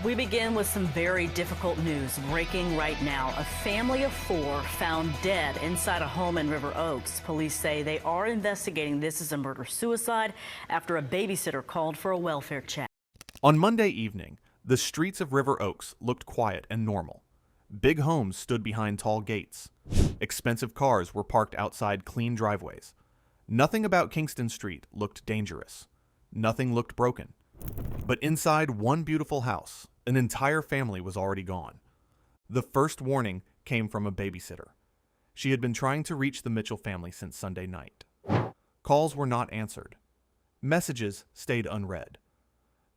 We begin with some very difficult news breaking right now. A family of 4 found dead inside a home in River Oaks. Police say they are investigating this as a murder-suicide after a babysitter called for a welfare check. On Monday evening, the streets of River Oaks looked quiet and normal. Big homes stood behind tall gates. Expensive cars were parked outside clean driveways. Nothing about Kingston Street looked dangerous. Nothing looked broken. But inside one beautiful house, an entire family was already gone. The first warning came from a babysitter. She had been trying to reach the Mitchell family since Sunday night. Calls were not answered. Messages stayed unread.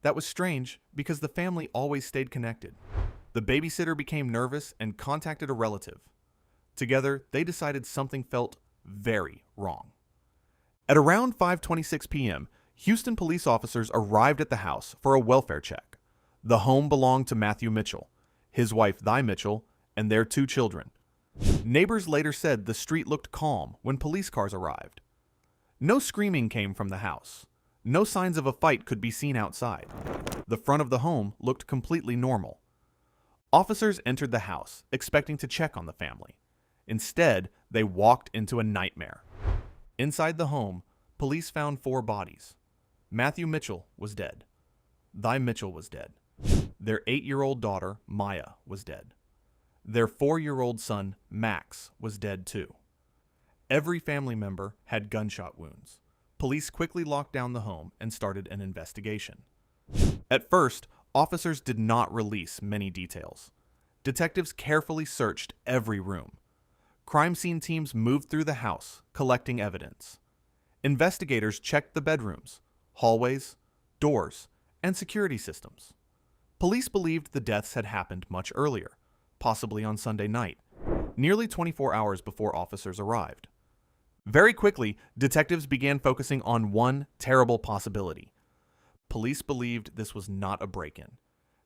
That was strange because the family always stayed connected. The babysitter became nervous and contacted a relative. Together, they decided something felt very wrong. At around 5:26 p.m., Houston police officers arrived at the house for a welfare check. The home belonged to Matthew Mitchell, his wife Thy Mitchell, and their 2 children. Neighbors later said the street looked calm when police cars arrived. No screaming came from the house. No signs of a fight could be seen outside. The front of the home looked completely normal. Officers entered the house, expecting to check on the family. Instead, they walked into a nightmare. Inside the home, police found 4 bodies. Matthew Mitchell was dead. Thy Mitchell was dead. Their 8-year-old daughter, Maya, was dead. Their 4-year-old son, Max, was dead too. Every family member had gunshot wounds. Police quickly locked down the home and started an investigation. At first, officers did not release many details. Detectives carefully searched every room. Crime scene teams moved through the house, collecting evidence. Investigators checked the bedrooms, hallways, doors, and security systems. Police believed the deaths had happened much earlier, possibly on Sunday night, nearly 24 hours before officers arrived. Very quickly, detectives began focusing on one terrible possibility. Police believed this was not a break-in.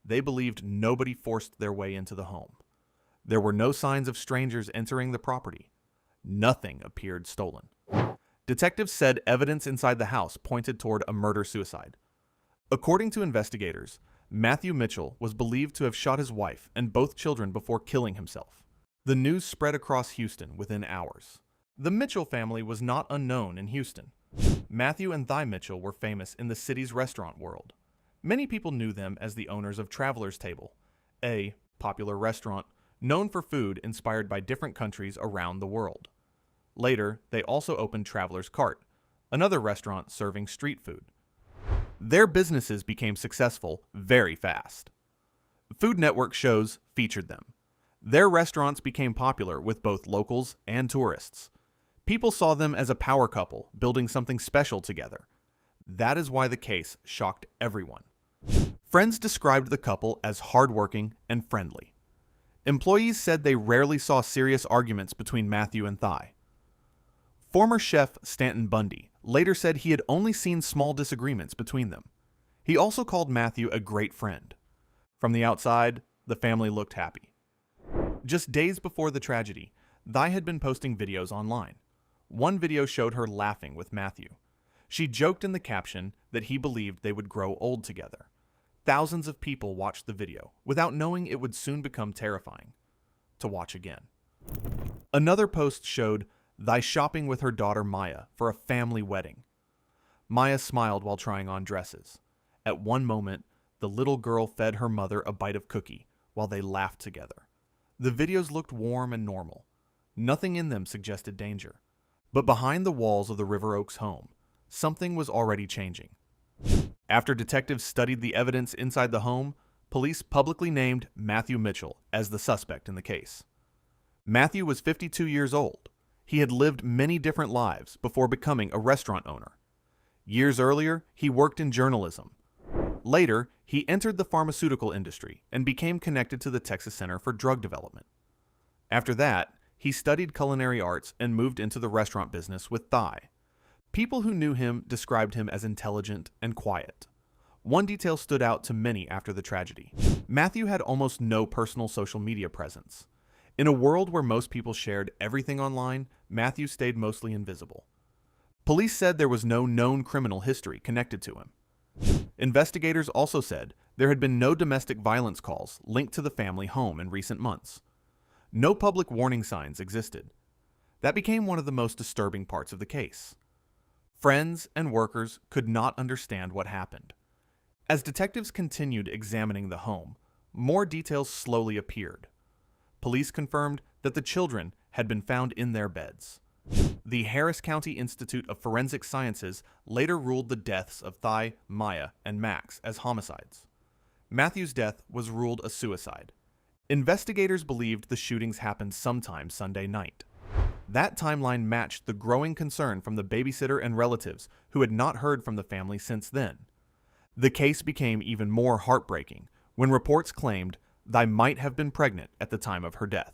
They believed nobody forced their way into the home. There were no signs of strangers entering the property. Nothing appeared stolen. Detectives said evidence inside the house pointed toward a murder-suicide. According to investigators, Matthew Mitchell was believed to have shot his wife and both children before killing himself. The news spread across Houston within hours. The Mitchell family was not unknown in Houston. Matthew and Thy Mitchell were famous in the city's restaurant world. Many people knew them as the owners of Traveler's Table, a popular restaurant known for food inspired by different countries around the world. Later, they also opened Traveler's Cart, another restaurant serving street food. Their businesses became successful very fast. Food Network shows featured them. Their restaurants became popular with both locals and tourists. People saw them as a power couple building something special together. That is why the case shocked everyone. Friends described the couple as hardworking and friendly. Employees said they rarely saw serious arguments between Matthew and Thy. Former chef Stanton Bundy later said he had only seen small disagreements between them. He also called Matthew a great friend. From the outside, the family looked happy. Just days before the tragedy, Thy had been posting videos online. One video showed her laughing with Matthew. She joked in the caption that he believed they would grow old together. Thousands of people watched the video without knowing it would soon become terrifying to watch again. Another post showed Thy shopping with her daughter Maya for a family wedding. Maya smiled while trying on dresses. At one moment, the little girl fed her mother a bite of cookie while they laughed together. The videos looked warm and normal. Nothing in them suggested danger. But behind the walls of the River Oaks home, something was already changing. After detectives studied the evidence inside the home, police publicly named Matthew Mitchell as the suspect in the case. Matthew was 52 years old. He had lived many different lives before becoming a restaurant owner. Years earlier, he worked in journalism. Later, he entered the pharmaceutical industry and became connected to the Texas Center for Drug Development. After that, he studied culinary arts and moved into the restaurant business with Thy. People who knew him described him as intelligent and quiet. One detail stood out to many after the tragedy. Matthew had almost no personal social media presence. In a world where most people shared everything online, Matthew stayed mostly invisible. Police said there was no known criminal history connected to him. Investigators also said There had been no domestic violence calls linked to the family home in recent months. No public warning signs existed. That became one of the most disturbing parts of the case. Friends and workers could not understand what happened. As detectives continued examining the home, more details slowly appeared. Police confirmed that the children had been found in their beds. The Harris County Institute of Forensic Sciences later ruled the deaths of Thai, Maya, and Max as homicides. Matthew's death was ruled a suicide. Investigators believed the shootings happened sometime Sunday night. That timeline matched the growing concern from the babysitter and relatives who had not heard from the family since then. The case became even more heartbreaking when reports claimed Thai might have been pregnant at the time of her death.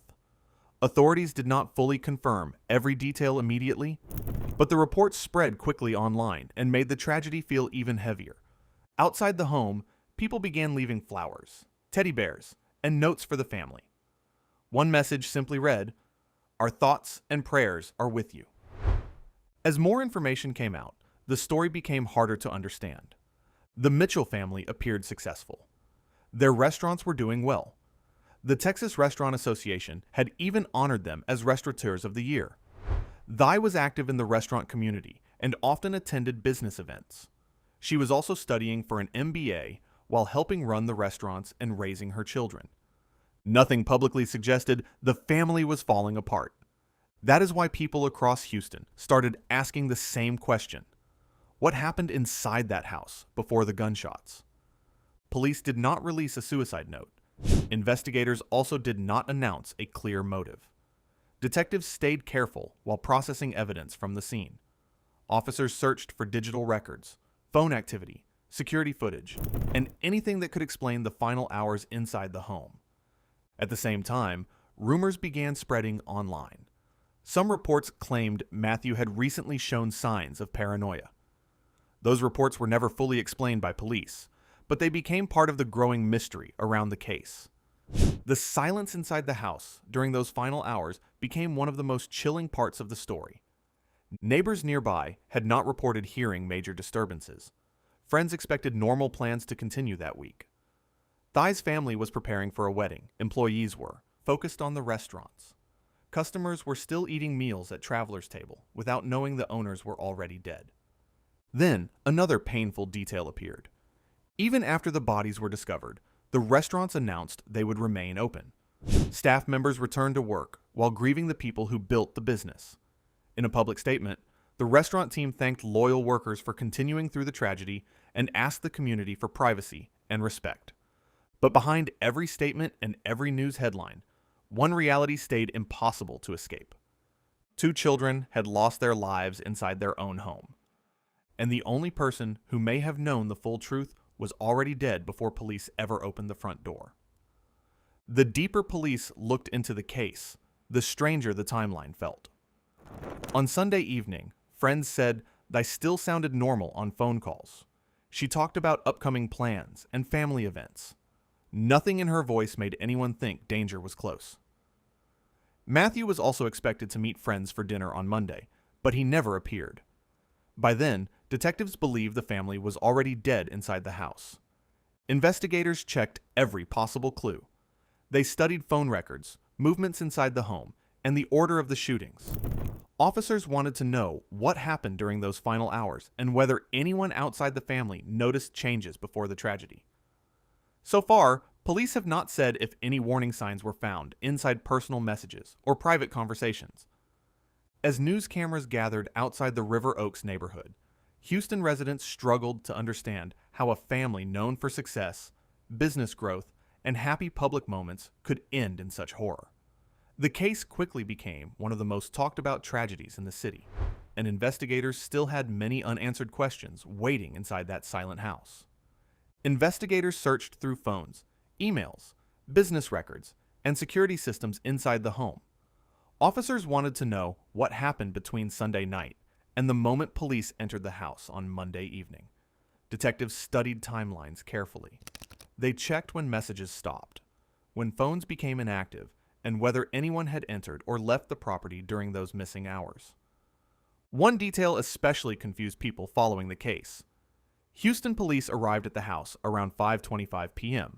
Authorities did not fully confirm every detail immediately, but the reports spread quickly online and made the tragedy feel even heavier. Outside the home, people began leaving flowers, teddy bears, and notes for the family. One message simply read, "Our thoughts and prayers are with you." As more information came out, the story became harder to understand. The Mitchell family appeared successful. Their restaurants were doing well. The Texas Restaurant Association had even honored them as Restaurateurs of the Year. Thai was active in the restaurant community and often attended business events. She was also studying for an MBA while helping run the restaurants and raising her children. Nothing publicly suggested the family was falling apart. That is why people across Houston started asking the same question. What happened inside that house before the gunshots? Police did not release a suicide note. Investigators also did not announce a clear motive. Detectives stayed careful while processing evidence from the scene. Officers searched for digital records, phone activity, security footage, and anything that could explain the final hours inside the home. At the same time, rumors began spreading online. Some reports claimed Matthew had recently shown signs of paranoia. Those reports were never fully explained by police, but they became part of the growing mystery around the case. The silence inside the house during those final hours became one of the most chilling parts of the story. Neighbors nearby had not reported hearing major disturbances. Friends expected normal plans to continue that week. Thai's family was preparing for a wedding. Employees were focused on the restaurants. Customers were still eating meals at Traveler's Table without knowing the owners were already dead. Then, another painful detail appeared. Even after the bodies were discovered, the restaurants announced they would remain open. Staff members returned to work while grieving the people who built the business. In a public statement, the restaurant team thanked loyal workers for continuing through the tragedy and asked the community for privacy and respect. But behind every statement and every news headline, one reality stayed impossible to escape. 2 children had lost their lives inside their own home. And the only person who may have known the full truth was already dead before police ever opened the front door. The deeper police looked into the case, the stranger the timeline felt. On Sunday evening, friends said they still sounded normal on phone calls. She talked about upcoming plans and family events. Nothing in her voice made anyone think danger was close. Matthew was also expected to meet friends for dinner on Monday, but he never appeared. By then, detectives believed the family was already dead inside the house. Investigators checked every possible clue. They studied phone records, movements inside the home, and the order of the shootings. Officers wanted to know what happened during those final hours and whether anyone outside the family noticed changes before the tragedy. So far, police have not said if any warning signs were found inside personal messages or private conversations. As news cameras gathered outside the River Oaks neighborhood, Houston residents struggled to understand how a family known for success, business growth, and happy public moments could end in such horror. The case quickly became one of the most talked about tragedies in the city, and investigators still had many unanswered questions waiting inside that silent house. Investigators searched through phones, emails, business records, and security systems inside the home. Officers wanted to know what happened between Sunday night and the moment police entered the house on Monday evening. Detectives studied timelines carefully. They checked when messages stopped, when phones became inactive, and whether anyone had entered or left the property during those missing hours. One detail especially confused people following the case. Houston police arrived at the house around 5:25 p.m.,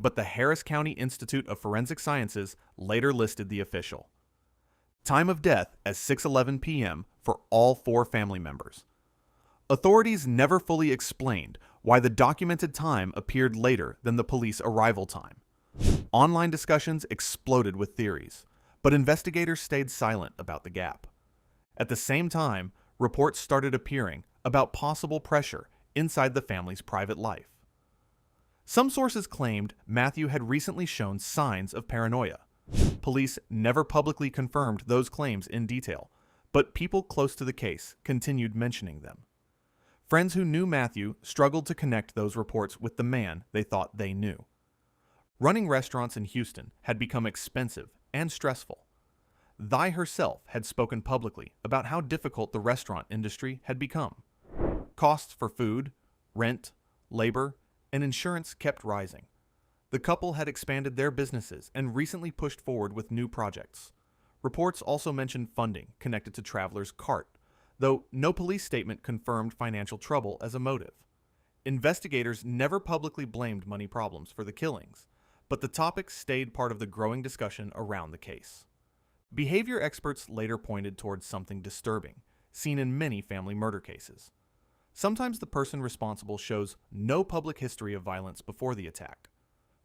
but the Harris County Institute of Forensic Sciences later listed the official time of death as 6:11 p.m. for all 4 family members. Authorities never fully explained why the documented time appeared later than the police arrival time. Online discussions exploded with theories, but investigators stayed silent about the gap. At the same time, reports started appearing about possible pressure inside the family's private life. Some sources claimed Matthew had recently shown signs of paranoia. Police never publicly confirmed those claims in detail, but people close to the case continued mentioning them. Friends who knew Matthew struggled to connect those reports with the man they thought they knew. Running restaurants in Houston had become expensive and stressful. Thigh herself had spoken publicly about how difficult the restaurant industry had become. Costs for food, rent, labor, and insurance kept rising. The couple had expanded their businesses and recently pushed forward with new projects. Reports also mentioned funding connected to Traveler's cart, though no police statement confirmed financial trouble as a motive. Investigators never publicly blamed money problems for the killings, but the topic stayed part of the growing discussion around the case. Behavior experts later pointed towards something disturbing, seen in many family murder cases. Sometimes the person responsible shows no public history of violence before the attack.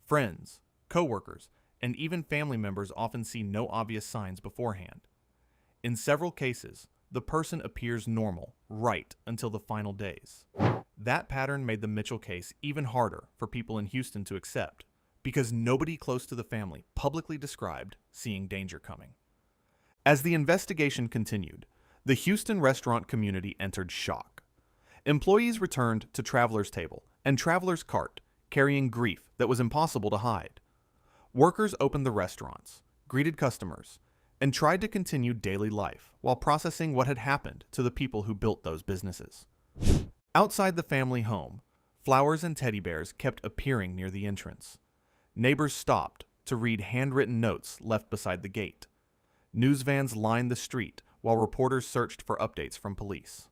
Friends, co-workers, and even family members often see no obvious signs beforehand. In several cases, the person appears normal right until the final days. That pattern made the Mitchell case even harder for people in Houston to accept, because nobody close to the family publicly described seeing danger coming. As the investigation continued, the Houston restaurant community entered shock. Employees returned to Traveler's Table and Traveler's Cart, carrying grief that was impossible to hide. Workers opened the restaurants, greeted customers, and tried to continue daily life while processing what had happened to the people who built those businesses. Outside the family home, flowers and teddy bears kept appearing near the entrance. Neighbors stopped to read handwritten notes left beside the gate. News vans lined the street while reporters searched for updates from police.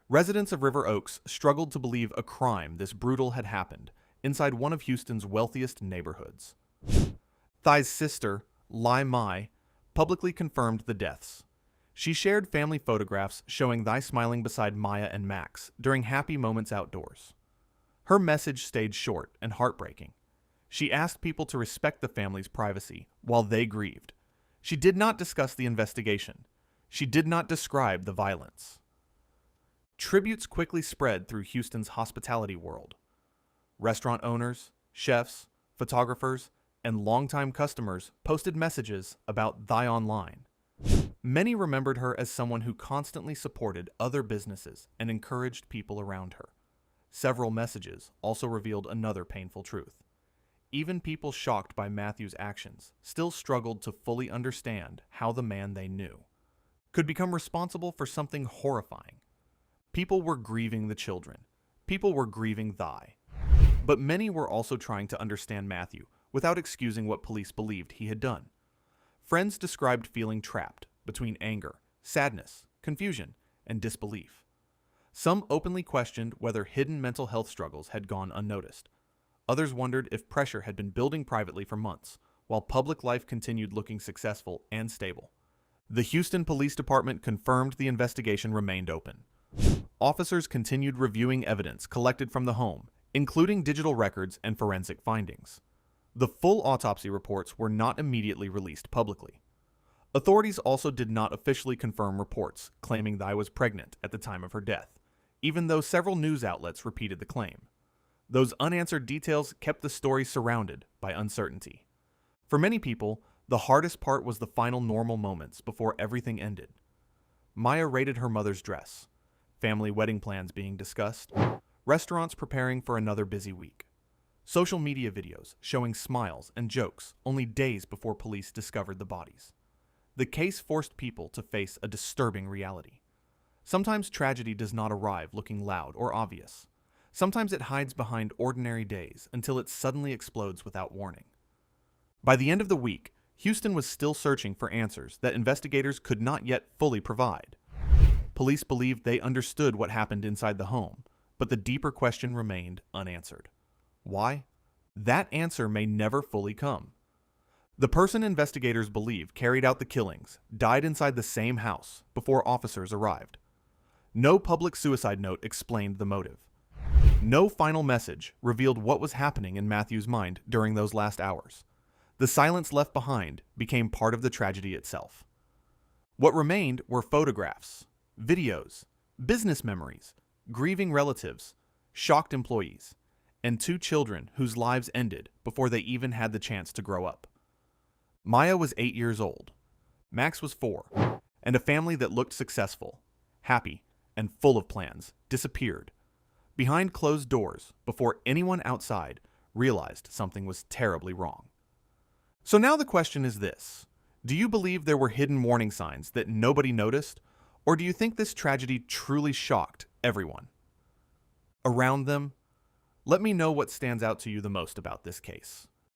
Residents of River Oaks struggled to believe a crime this brutal had happened inside one of Houston's wealthiest neighborhoods. Thai's sister, Lai Mai, publicly confirmed the deaths. She shared family photographs showing Thai smiling beside Maya and Max during happy moments outdoors. Her message stayed short and heartbreaking. She asked people to respect the family's privacy while they grieved. She did not discuss the investigation. She did not describe the violence. Tributes quickly spread through Houston's hospitality world. Restaurant owners, chefs, photographers, and longtime customers posted messages about Thai online. Many remembered her as someone who constantly supported other businesses and encouraged people around her. Several messages also revealed another painful truth. Even people shocked by Matthew's actions still struggled to fully understand how the man they knew could become responsible for something horrifying. People were grieving the children. People were grieving Thai. But many were also trying to understand Matthew without excusing what police believed he had done. Friends described feeling trapped between anger, sadness, confusion, and disbelief. Some openly questioned whether hidden mental health struggles had gone unnoticed. Others wondered if pressure had been building privately for months, while public life continued looking successful and stable. The Houston Police Department confirmed the investigation remained open. Officers continued reviewing evidence collected from the home, including digital records and forensic findings. The full autopsy reports were not immediately released publicly. Authorities also did not officially confirm reports claiming Thai was pregnant at the time of her death, even though several news outlets repeated the claim. Those unanswered details kept the story surrounded by uncertainty. For many people, the hardest part was the final normal moments before everything ended. Maya rated her mother's dress, family wedding plans being discussed, restaurants preparing for another busy week, social media videos showing smiles and jokes only days before police discovered the bodies. The case forced people to face a disturbing reality. Sometimes tragedy does not arrive looking loud or obvious. Sometimes it hides behind ordinary days until it suddenly explodes without warning. By the end of the week, Houston was still searching for answers that investigators could not yet fully provide. Police believed they understood what happened inside the home, but the deeper question remained unanswered. Why? That answer may never fully come. The person investigators believe carried out the killings died inside the same house before officers arrived. No public suicide note explained the motive. No final message revealed what was happening in Matthew's mind during those last hours. The silence left behind became part of the tragedy itself. What remained were photographs, videos, business memories, grieving relatives, shocked employees, and 2 children whose lives ended before they even had the chance to grow up. Maya was 8 years old. Max was 4, and a family that looked successful, happy, and full of plans disappeared behind closed doors before anyone outside realized something was terribly wrong. So now the question is this: do you believe there were hidden warning signs that nobody noticed, or do you think this tragedy truly shocked everyone around them? Let me know what stands out to you the most about this case.